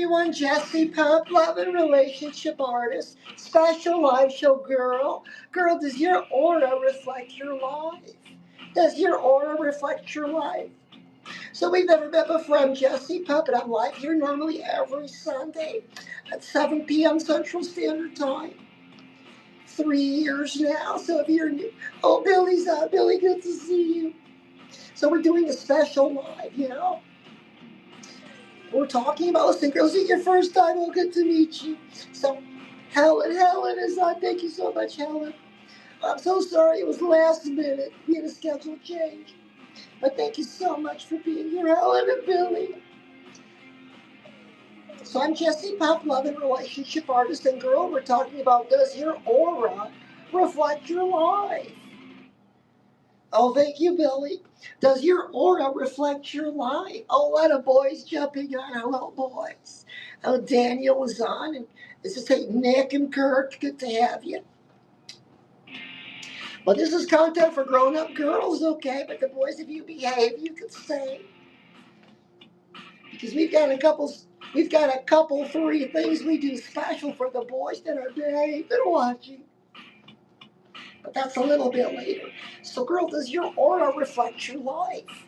everyone. Jessie Pump, love and relationship artist, special live show girl. Girl, does your aura reflect your life? Does your aura reflect your life? So we've never met before. I'm Jessie Pump, and I'm live here normally every Sunday at 7 p.m. Central Standard Time. 3 years now. So if you're new, oh, Billy's up. Billy, good to see you. So we're doing a special live. We're talking about, listen, girls, is it your first time? Oh, good to meet you. So, Helen is on. Thank you so much, Helen. I'm so sorry it was last minute. We had a schedule change. But thank you so much for being here, Helen and Billy. So I'm Jessie Pop, love and relationship artist. And girl, we're talking about, does your aura reflect your life? Oh, thank you, Billy. Does your aura reflect your life? Oh, a lot of boys jumping on. Hello, boys. Oh, Daniel was on. And this is Nick and Kirk. Good to have you. Well, this is content for grown-up girls, okay? But the boys, if you behave, you can stay. Because we've got a couple, three things we do special for the boys that are behaved and watching. But that's a little bit later. So, girl, does your aura reflect your life?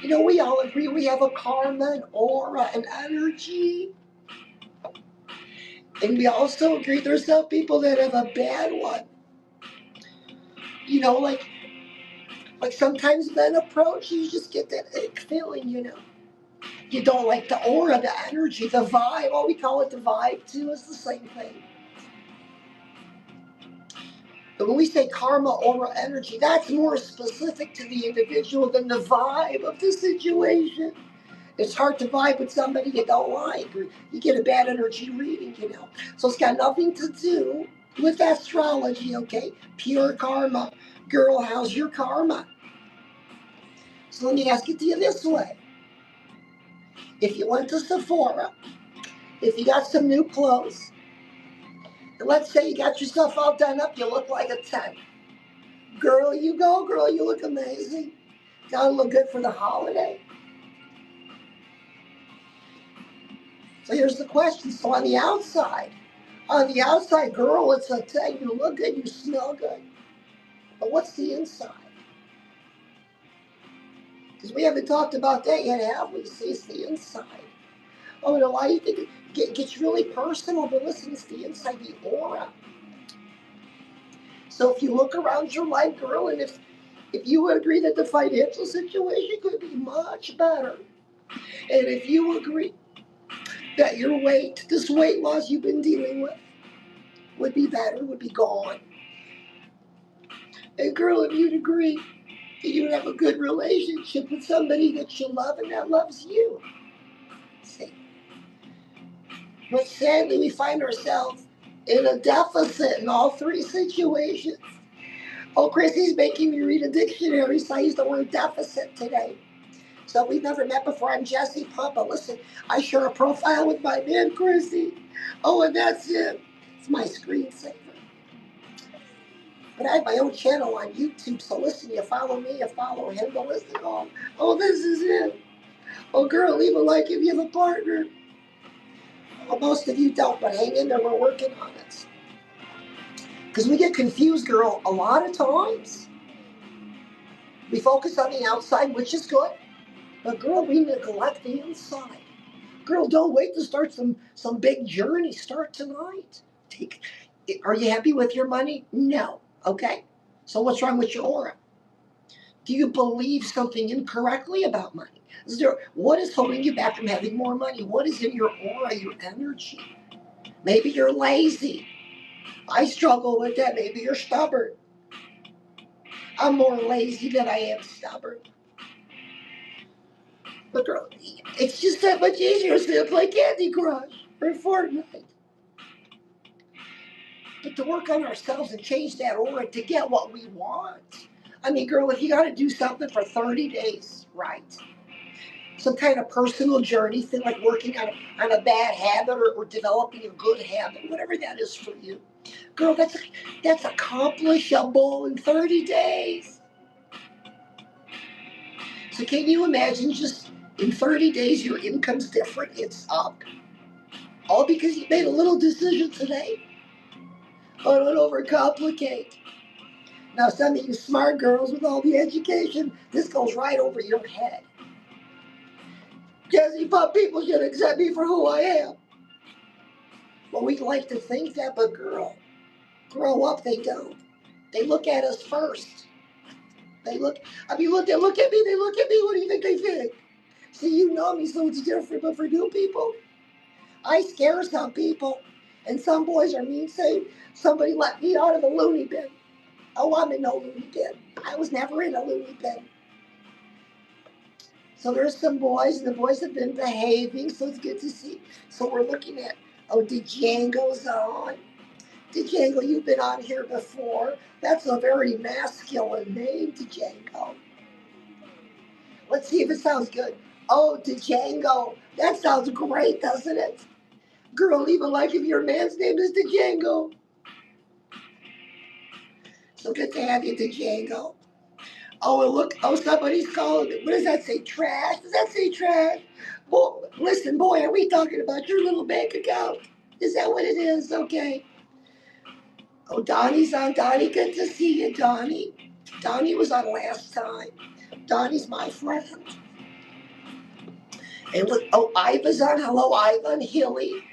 We all agree we have a karma, an aura, an energy. And we also agree there's some people that have a bad one. Like sometimes men approach, you just get that ick feeling. You don't like the aura, the energy, the vibe. Oh, we call it the vibe too. It's the same thing. But when we say karma, aura, energy, that's more specific to the individual than the vibe of the situation. It's hard to vibe with somebody you don't like, or you get a bad energy reading. So it's got nothing to do with astrology, okay? Pure karma. Girl, how's your karma? So let me ask it to you this way. If you went to Sephora, if you got some new clothes, and let's say you got yourself all done up, you look like a 10. Girl, you go, girl, you look amazing. Gotta look good for the holiday. So here's the question. So on the outside, girl, it's a 10. You look good, you smell good. But what's the inside? Because we haven't talked about that yet, have we? See, it's the inside. Oh, no, why do you think it gets really personal? But listen, it's the inside, the aura. So if you look around your life, girl, and if you would agree that the financial situation could be much better, and if you agree that your this weight loss you've been dealing with, would be better, would be gone. And girl, if you'd agree that you have a good relationship with somebody that you love and that loves you. See? But sadly, we find ourselves in a deficit in all three situations. Oh, Chrissy's making me read a dictionary, so I used the word deficit today. So we've never met before. I'm Jessie Pump. Listen, I share a profile with my man, Chrissy. Oh, and that's it. It's my screensaver. But I have my own channel on YouTube, so listen, you follow me, you follow him, but listen, oh, this is it. Oh, girl, leave a like if you have a partner. Well, most of you don't, but hang in there, we're working on it. Because we get confused, girl, a lot of times. We focus on the outside, which is good, but girl, we neglect the inside. Girl, don't wait to start some big journey. Start tonight. Are you happy with your money? No. Okay. So what's wrong with your aura? Do you believe something incorrectly about money? What is holding you back from having more money? What is in your aura, your energy? Maybe you're lazy. I struggle with that. Maybe you're stubborn. I'm more lazy than I am stubborn. But girl, it's just that much easier to play Candy Crush or Fortnite. But to work on ourselves and change that aura to get what we want. I mean, girl, if you got to do something for 30 days, right? Some kind of personal journey thing, like working on a bad habit or developing a good habit, whatever that is for you. Girl, that's accomplishable in 30 days. So can you imagine just in 30 days your income's different? It's up. All because you made a little decision today. Oh, don't overcomplicate. Now, some of you smart girls with all the education, this goes right over your head. Jesse, but people should accept me for who I am. Well, we like to think that, but grow up, they don't. They look at us first. They look, look, they look at me, what do you think they think? See, you know me, so it's different, but for new people, I scare some people. And some boys are mean, saying, somebody let me out of the loony bin. Oh, I'm in no loony bin. I was never in a loony bin. So there's some boys, and the boys have been behaving, so it's good to see. So we're looking at, oh, Django's on. Django, you've been on here before. That's a very masculine name, Django. Let's see if it sounds good. Oh, Django. That sounds great, doesn't it? Girl, even like if your man's name is Django. So good to have you, Django. Oh, and look, oh, somebody's calling it. What does that say? Trash? Does that say trash? Boy, listen, boy, are we talking about your little bank account? Is that what it is? Okay. Oh, Donnie's on. Donnie, good to see you, Donnie. Donnie was on last time. Donnie's my friend. And look, oh, Iva's on. Hello, Ivan, Hilly.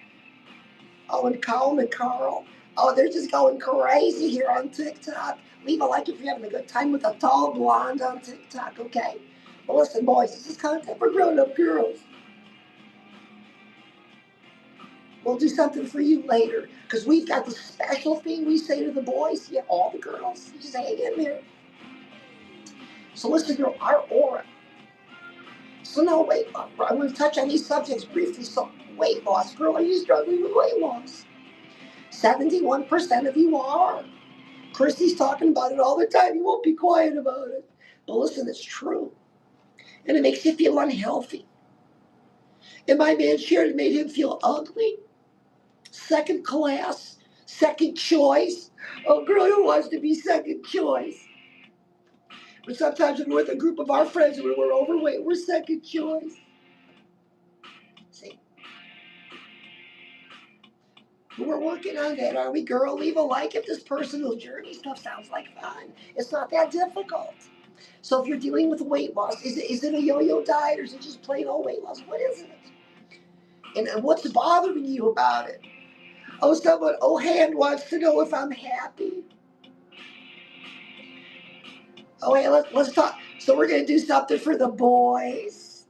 Oh, and Colin and Carl. Oh, they're just going crazy here on TikTok. Leave a like if you're having a good time with a tall blonde on TikTok, okay? But listen, boys, this is content for grown-up girls. We'll do something for you later, because we've got the special thing we say to the boys. Yeah, all the girls. You just hang in there. So listen, girl, our aura. So now, wait, I'm going to touch on these subjects briefly. So weight loss. Girl, are you struggling with weight loss? 71% of you are. Christy's talking about it all the time. You won't be quiet about it. But listen, it's true. And it makes you feel unhealthy. And my man shared it made him feel ugly, second class, second choice. Oh, girl, who wants to be second choice? But sometimes when we're with a group of our friends and we're overweight, we're second choice. See? We're working on that, are we, girl? Leave a like if this personal journey stuff sounds like fun. It's not that difficult. So if you're dealing with weight loss, is it a yo-yo diet or is it just plain old weight loss? What is it? And what's bothering you about it? Oh, someone, oh, hand wants to know if I'm happy. Oh, hey, let's talk. So we're going to do something for the boys.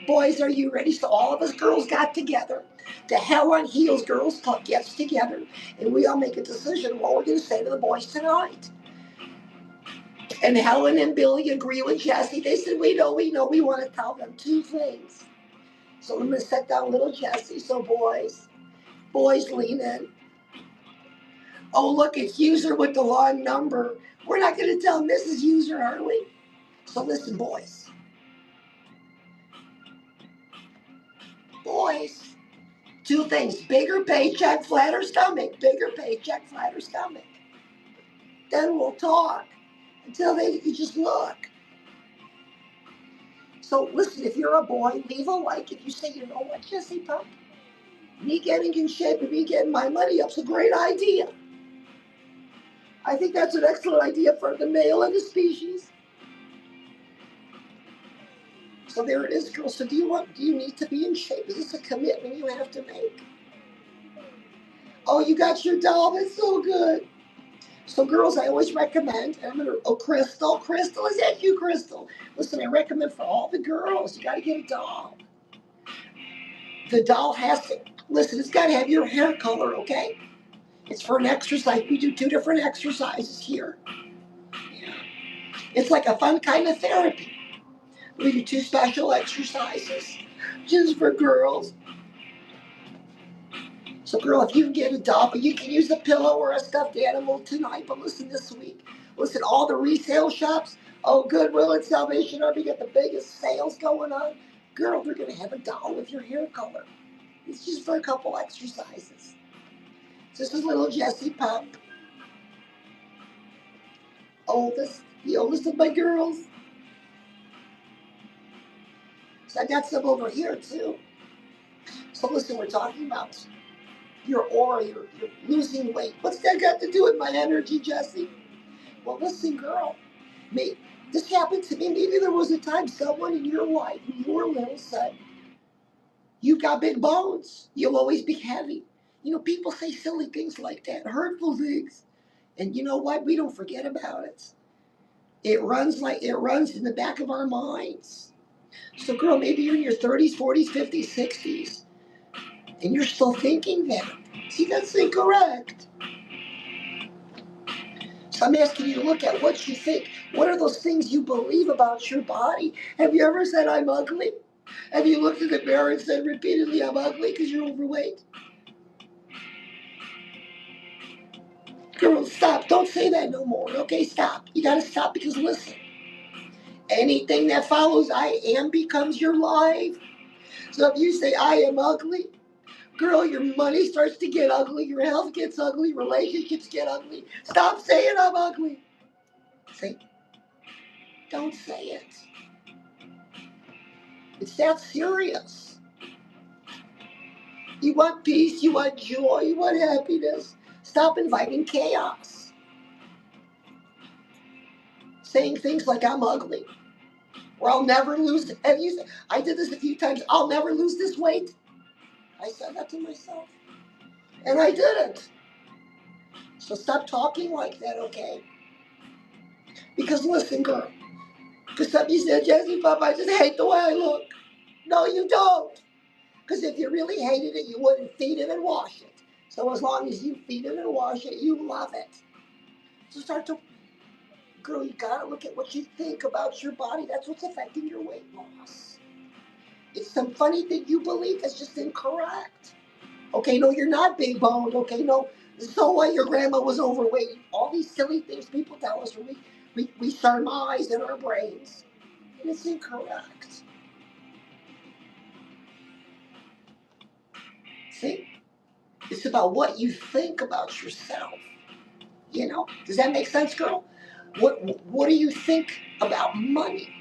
Boys, are you ready? So all of us girls got together. The Hell on Heels Girls Club gets together, and we all make a decision what we're going to say to the boys tonight. And Helen and Billy agree with Jesse. They said, we know, we want to tell them two things. So I'm going to set down little Jesse. So boys lean in. Oh, look, it's User with the long number. We're not going to tell Mrs. User, are we? So listen, boys. Boys. Two things. Bigger paycheck, flatter stomach. Bigger paycheck, flatter stomach. Then we'll talk. Until you just look. So listen, if you're a boy, leave a like. If you say, you know what, Jesse Pump? Me getting in shape and me getting my money up's a great idea. I think that's an excellent idea for the male of the species. So there it is, girls. So do you need to be in shape? Is this a commitment you have to make? Oh, you got your doll. That's so good. So girls, I always recommend, and I'm going to, oh, Crystal, is that you, Crystal? Listen, I recommend for all the girls, you got to get a doll. The doll has to, listen, it's got to have your hair color, okay? It's for an exercise. We do 2 different exercises here. Yeah. It's like a fun kind of therapy. We do 2 special exercises just for girls. So, girl, if you can get a doll, but you can use a pillow or a stuffed animal tonight. But listen, this week, listen, all the resale shops, oh, Goodwill and Salvation Army got the biggest sales going on. Girl, they're going to have a doll with your hair color. It's just for a couple exercises. This is little Jessie Pump. The oldest of my girls. So I got some over here, too. So So listen, we're talking about your aura, you're losing weight. What's that got to do with my energy, Jesse? Well, listen, girl, this happened to me. Maybe there was a time someone in your life when you were little said, you've got big bones. You'll always be heavy. People say silly things like that, hurtful things. And you know what? We don't forget about it. It runs in the back of our minds. So, girl, maybe you're in your 30s, 40s, 50s, 60s, and you're still thinking that. See, that's incorrect. So I'm asking you to look at what you think. What are those things you believe about your body? Have you ever said, I'm ugly? Have you looked in the mirror and said repeatedly, I'm ugly because you're overweight? Girl, stop. Don't say that no more. Okay, stop. You got to stop because listen, anything that follows I am becomes your life. So if you say I am ugly, girl, your money starts to get ugly, your health gets ugly, relationships get ugly. Stop saying I'm ugly. Say, don't say it. It's that serious. You want peace, you want joy, you want happiness. Stop inviting chaos. Saying things like I'm ugly. Or I'll never lose. I did this a few times. I'll never lose this weight. I said that to myself. And I didn't. So stop talking like that, okay? Because listen, girl. Because somebody said, Jesse, Pop, I just hate the way I look. No, you don't. Because if you really hated it, you wouldn't feed it and wash it. So as long as you feed it and wash it, you love it. So girl, you gotta look at what you think about your body. That's what's affecting your weight loss. It's some funny thing you believe that's just incorrect. Okay, no, you're not big boned. Okay, no, so what? Your grandma was overweight. All these silly things people tell us, we surmise in our brains. And it's incorrect. See? It's about what you think about yourself. Does that make sense, girl? What do you think about money?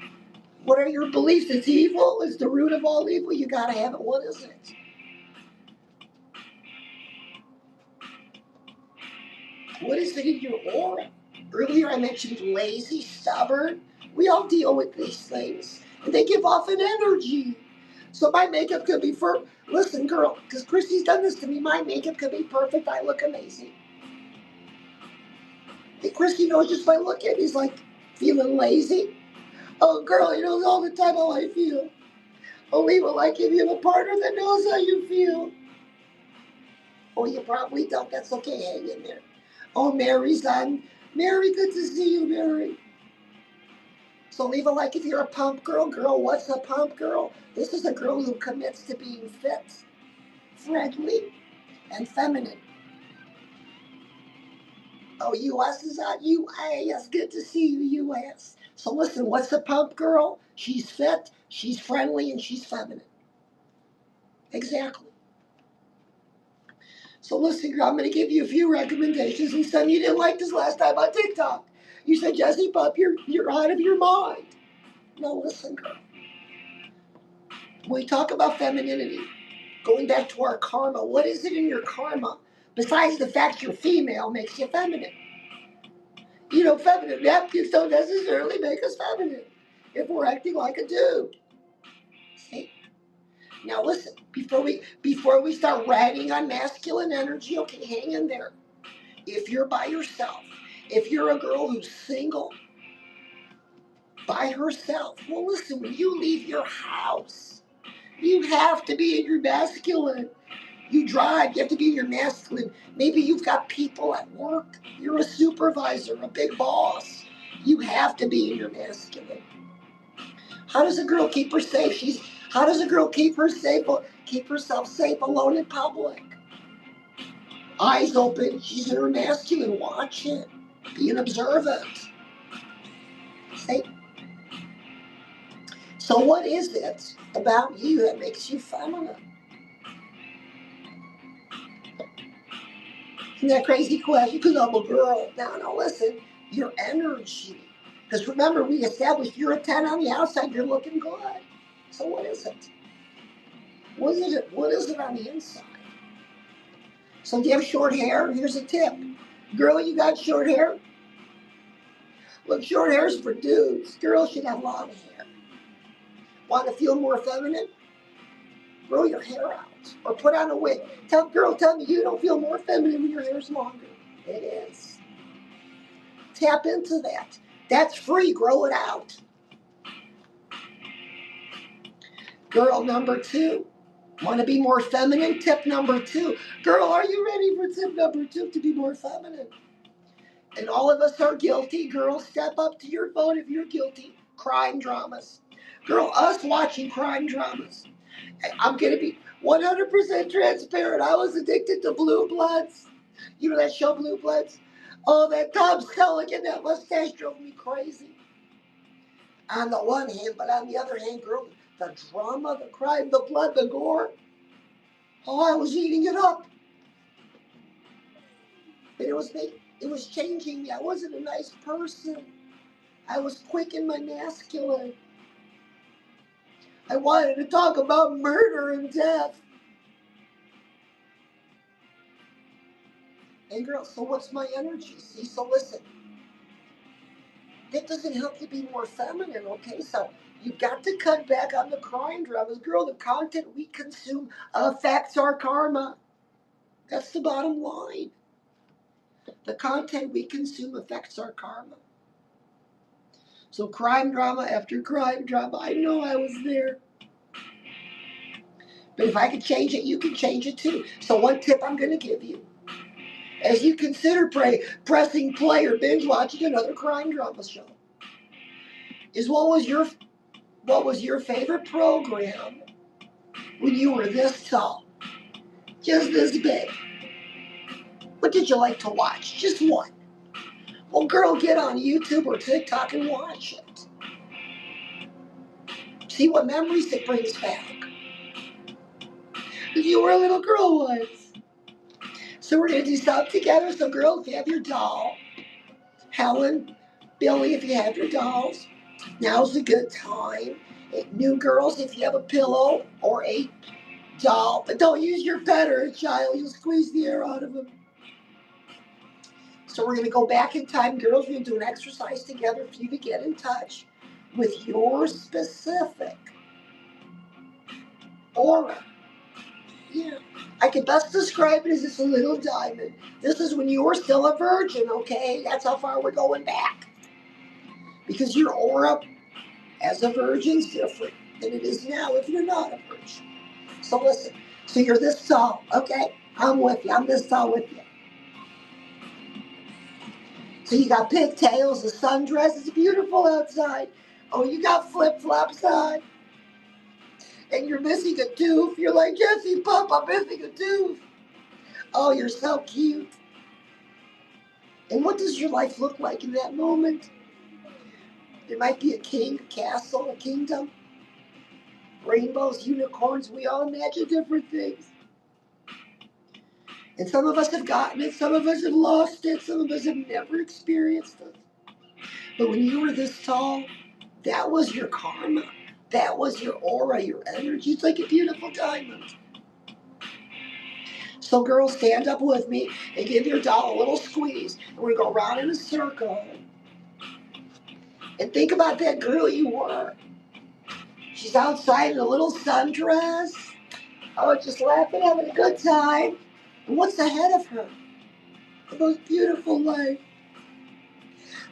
What are your beliefs? It's evil. It's the root of all evil. You gotta have it. What is it? What is it in your aura? Earlier I mentioned lazy, stubborn. We all deal with these things. And they give off an energy. So my makeup could be listen, girl, because Christy's done this to me. My makeup could be perfect. I look amazing. And Christy knows just by looking at me, he's like, feeling lazy. Oh, girl, he knows all the time how I feel. Oh, he will like if you have a partner that knows how you feel. Oh, you probably don't. That's okay. Hang in there. Oh, Mary's on. Mary, good to see you, Mary. So leave a like if you're a pump girl. Girl, what's a pump girl? This is a girl who commits to being fit, friendly, and feminine. Oh, US is on UAS. Good to see you, US. So listen, what's a pump girl? She's fit, she's friendly, and she's feminine. Exactly. So listen, girl, I'm going to give you a few recommendations. And some you didn't like this last time on TikTok. You said, Jesse Pup, you're out of your mind. No, listen, girl. When we talk about femininity, going back to our karma, what is it in your karma besides the fact you're female makes you feminine? Feminine napkins don't necessarily make us feminine if we're acting like a dude. See? Now listen, before we start ratting on masculine energy, okay, hang in there. If you're by yourself, if you're a girl who's single, by herself, well listen, when you leave your house, you have to be in your masculine. You drive, you have to be in your masculine. Maybe you've got people at work. You're a supervisor, a big boss. You have to be in your masculine. How does a girl keep her safe? How does a girl keep herself safe alone in public? Eyes open, she's in her masculine. Watch it. Being observant. See? So what is it about you that makes you feminine? Isn't that a crazy question? Because I'm a girl. No, listen. Your energy. Because remember, we established you're a 10 on the outside, you're looking good. So what is it? What is it on the inside? So do you have short hair? Here's a tip. Girl, you got short hair? Look, short hair is for dudes. Girls should have long hair. Want to feel more feminine? Grow your hair out. Or put on a wig. Tell me you don't feel more feminine when your hair's longer. It is. Tap into that. That's free. Grow it out. Girl number 2. Want to be more feminine? Tip number 2. Girl, are you ready for tip number 2 to be more feminine? And all of us are guilty. Girl, step up to your phone if you're guilty. Crime dramas. Girl, us watching crime dramas. I'm going to be 100% transparent. I was addicted to Blue Bloods. You know that show, Blue Bloods? Oh, that Tom Selleck and that mustache drove me crazy. On the one hand, but on the other hand, girl, the drama, the crime, the blood, the gore. Oh, I was eating it up. And it was changing me. I wasn't a nice person. I was quick in my masculine. I wanted to talk about murder and death. And girl, so what's my energy? See, so listen. That doesn't help you be more feminine, okay? So you got to cut back on the crime dramas. Girl, the content we consume affects our karma. That's the bottom line. The content we consume affects our karma. So crime drama after crime drama, I know I was there. But if I could change it, you can change it too. So one tip I'm going to give you. As you consider pressing play or binge watching another crime drama show, is what was your favorite program when you were this tall? Just this big. What did you like to watch? Just one. Well, girl, get on YouTube or TikTok and watch it. See what memories it brings back. You were a little girl once. So we're going to do something together. So girls, if you have your doll, Helen, Billy, if you have your dolls, now's a good time. New girls, if you have a pillow or a doll, but don't use your pet or a child. You'll squeeze the air out of them. So we're going to go back in time. Girls, we're going to do an exercise together for you to get in touch with your specific aura. Yeah. I can best describe it as this little diamond. This is when you were still a virgin, okay? That's how far we're going back. Because your aura as a virgin is different than it is now if you're not a virgin. So listen. So you're this tall, okay? I'm with you. I'm this tall with you. So you got pigtails, a sundress. It's beautiful outside. Oh, you got flip-flops on. And you're missing a tooth. You're like, Jesse, Pup, I'm missing a tooth. Oh, you're so cute. And what does your life look like in that moment? There might be a king, a castle, a kingdom. Rainbows, unicorns. We all imagine different things. And some of us have gotten it. Some of us have lost it. Some of us have never experienced it. But when you were this tall, that was your karma. That was your aura, your energy. It's like a beautiful diamond. So girls, stand up with me and give your doll a little squeeze. And we're going to go around in a circle. And think about that girl you were. She's outside in a little sundress. Oh, just laughing, having a good time. And what's ahead of her? The most beautiful life.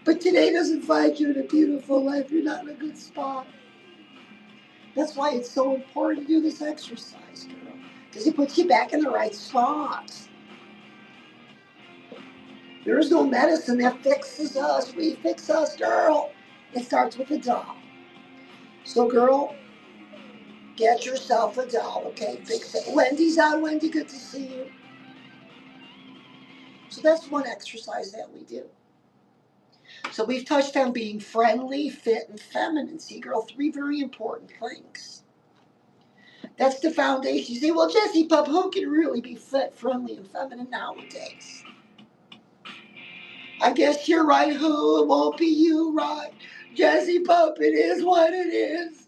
But today doesn't find you in a beautiful life. You're not in a good spot. That's why it's so important to do this exercise, girl. Because it puts you back in the right spot. There is no medicine that fixes us. We fix us, girl. It starts with a doll. So, girl, get yourself a doll, okay? Fix it. Wendy's on. Wendy, good to see you. So that's one exercise that we do. So we've touched on being friendly, fit, and feminine. See, girl, 3 very important things. That's the foundation. You say, well, Jessie Pup, who can really be fit, friendly, and feminine nowadays? I guess you're right. Who? It won't be you, right? Jessie Pup, it is what it is.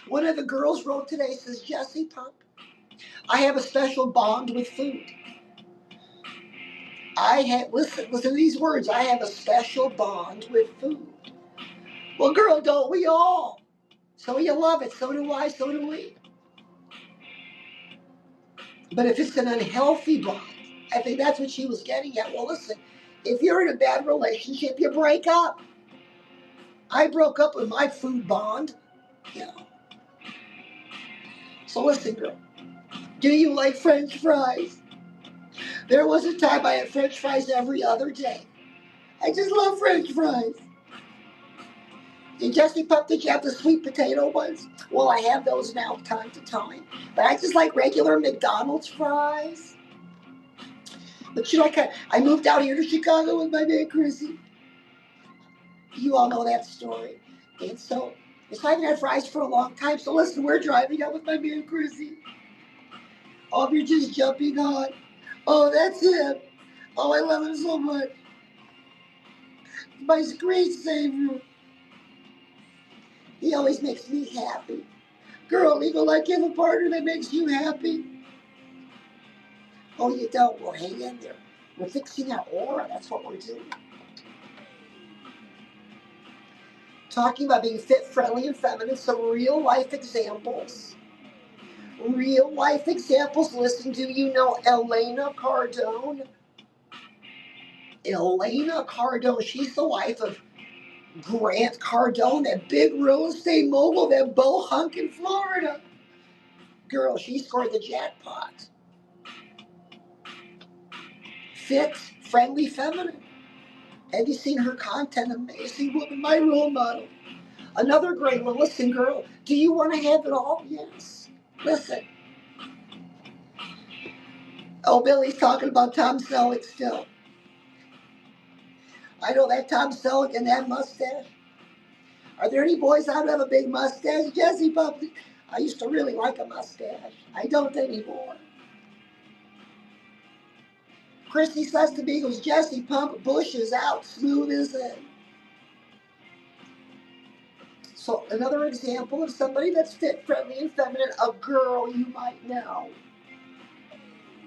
One of the girls wrote today, says, Jesse Pump, I have a special bond with food. Listen to these words. I have a special bond with food. Well, girl, don't we all? So you love it. So do I. So do we. But if it's an unhealthy bond, I think that's what she was getting at. Well, listen, if you're in a bad relationship, you break up. I broke up with my food bond. You know. So listen, girl. Do you like French fries? There was a time I had French fries every other day. I just love French fries. And Jesse Pup, did you have the sweet potato ones? Well, I have those now time to time. But I just like regular McDonald's fries. But you know, I moved out here to Chicago with my man Chrissy. You all know that story. And so I haven't had fries for a long time. So listen, we're driving out with my man Chrissy. Oh, you're just jumping on. Oh, that's him. Oh, I love him so much. My screensaver. He always makes me happy. Girl, even like you have a partner that makes you happy. Oh, you don't? Well, hang in there. We're fixing our aura. That's what we're doing. Talking about being fit, friendly, and feminine. Some real life examples. Real life examples. Listen, do you know Elena Cardone? Elena Cardone. She's the wife of Grant Cardone, that big real estate mogul, that bohunk in Florida. Girl, she scored the jackpot. Fit, friendly, feminine. Have you seen her content? Amazing woman, my role model. Another great one. Listen, girl, do you want to have it all? Yes. Listen. Oh, Billy's talking about Tom Selleck still. I know that Tom Selleck and that mustache. Are there any boys out who have a big mustache? Jesse Pump. I used to really like a mustache. I don't anymore. Christy says to me, goes, Jesse Pump, Bush is out, smooth as in. So another example of somebody that's fit, friendly, and feminine, a girl you might know.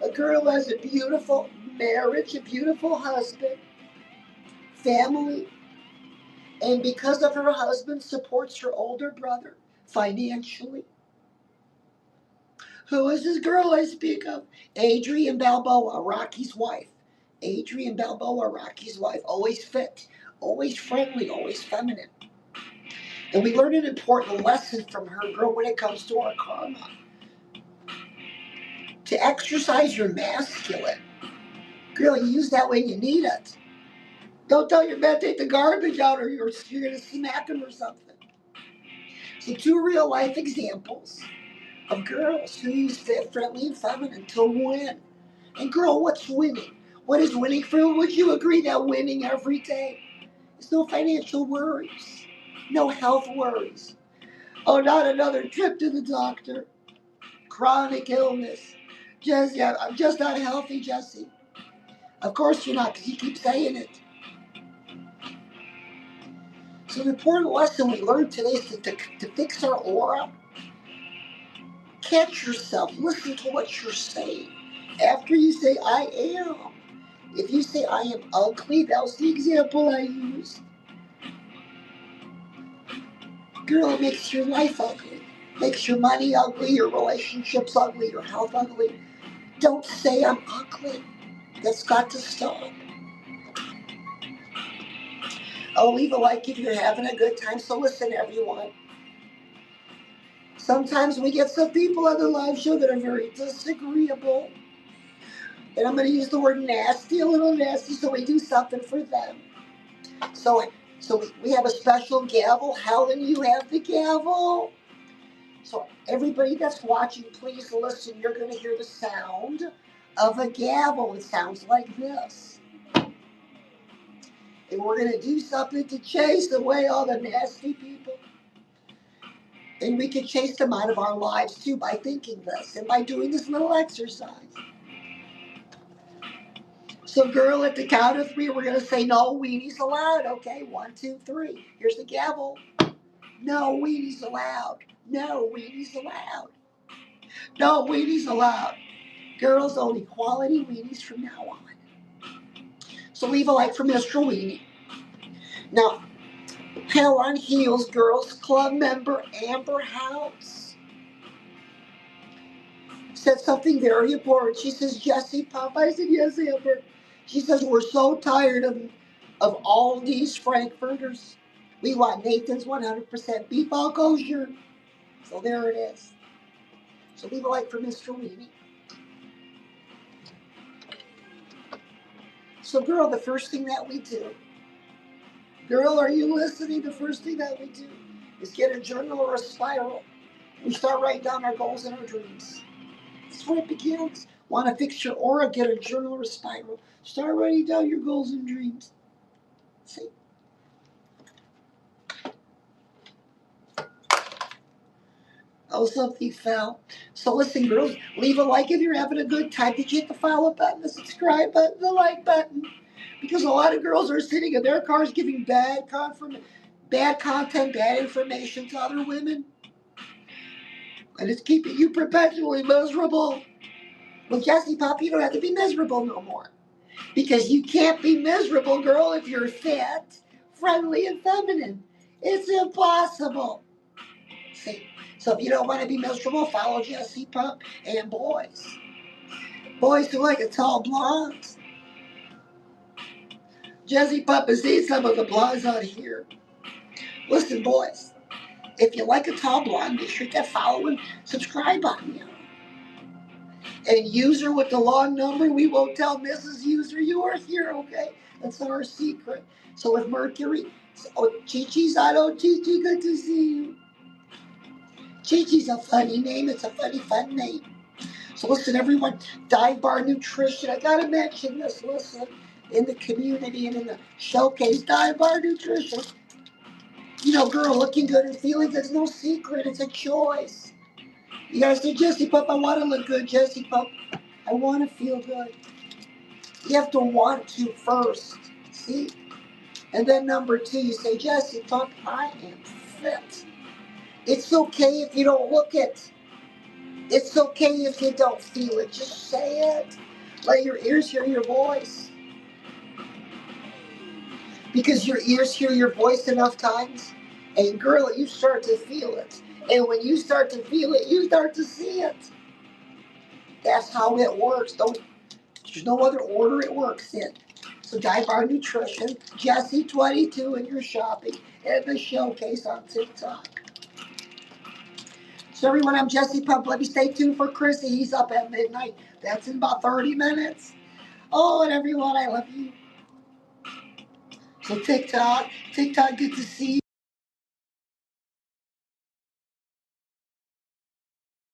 A girl who has a beautiful marriage, a beautiful husband, family, and because of her husband, supports her older brother financially. Who is this girl I speak of? Adrienne Balboa, Rocky's wife. Adrienne Balboa, Rocky's wife, always fit, always friendly, always feminine. And we learned an important lesson from her, girl, when it comes to our karma. To exercise your masculine. Girl, you use that when you need it. Don't tell your man to take the garbage out or you're going to smack him or something. So 2 real life examples of girls who use fit, friendly, and feminine to win. And girl, what's winning? What is winning for you? Would you agree that winning every day? There's no financial worries. No health worries. Oh, not another trip to the doctor. Chronic illness. Jesse, I'm just not healthy, Jesse. Of course you're not, because you keep saying it. So the important lesson we learned today is to fix our aura. Catch yourself. Listen to what you're saying. After you say, I am. If you say, I am ugly, that was the example I used. Girl, it makes your life ugly. Makes your money ugly, your relationships ugly, your health ugly. Don't say I'm ugly. That's got to stop. Oh, leave a like if you're having a good time. So listen, everyone. Sometimes we get some people on the live show that are very disagreeable. And I'm going to use the word nasty, a little nasty, so we do something for them. So we have a special gavel. Helen, you have the gavel. So everybody that's watching, please listen. You're going to hear the sound of a gavel. It sounds like this. And we're going to do something to chase away all the nasty people. And we can chase them out of our lives too by thinking this and by doing this little exercise. So girl, at the count of 3, we're going to say no weenies allowed. Okay, 1, 2, 3. Here's the gavel. No weenies allowed. No weenies allowed. No weenies allowed. Girls, only quality weenies from now on. So leave a like for Mr. Weenie. Now, Hell on Heels Girls Club member Amber House said something very important. She says, Jesse Pop. I said, yes, Amber. She says, we're so tired of all these Frankfurters. We want Nathan's 100% beef all kosher. So there it is. So leave a like for Mr. Weenie. So, girl, the first thing that we do, girl, are you listening? The first thing that we do is get a journal or a spiral. We start writing down our goals and our dreams. That's where it begins. Want to fix your aura? Get a journal or a spiral. Start writing down your goals and dreams. See? Oh, something fell. So listen, girls, leave a like if you're having a good time. Did you hit the follow button, the subscribe button, the like button? Because a lot of girls are sitting in their cars giving bad content, bad information to other women. And it's keeping you perpetually miserable. Well, Jesse Pop, you don't have to be miserable no more. Because you can't be miserable, girl, if you're fit, friendly, and feminine. It's impossible. See? So if you don't want to be miserable, follow Jesse Pop and boys. Boys who like a tall blonde. Jesse Pop has seen some of the blondes out here. Listen, boys, if you like a tall blonde, make sure to follow and subscribe on you. And user with the long number, we won't tell Mrs. User you are here, okay? That's our secret. So with Mercury, oh, Chi-Chi's on. Oh, Chi-Chi, good to see you. Chi-Chi's a funny name. It's a funny, fun name. So listen, everyone, Dive Bar Nutrition. I got to mention this. Listen, in the community and in the showcase, Dive Bar Nutrition. You know, girl, looking good and feeling good is no secret. It's a choice. You guys say, Jesse Pup, I want to look good. Jesse Pup, I want to feel good. You have to want to first. See? And then number two, you say, Jesse Pup, I am fit. It's okay if you don't look it. It's okay if you don't feel it. Just say it. Let your ears hear your voice. Because your ears hear your voice enough times, and girl, you start to feel it. And when you start to feel it, you start to see it. That's how it works. There's no other order it works in. So Dive Bar Nutrition, Jesse22 in your shopping, and the showcase on TikTok. So everyone, I'm Jesse Pump. Let me stay tuned for Chrissy. He's up at midnight. That's in about 30 minutes. Oh, and everyone, I love you. So TikTok, good to see you.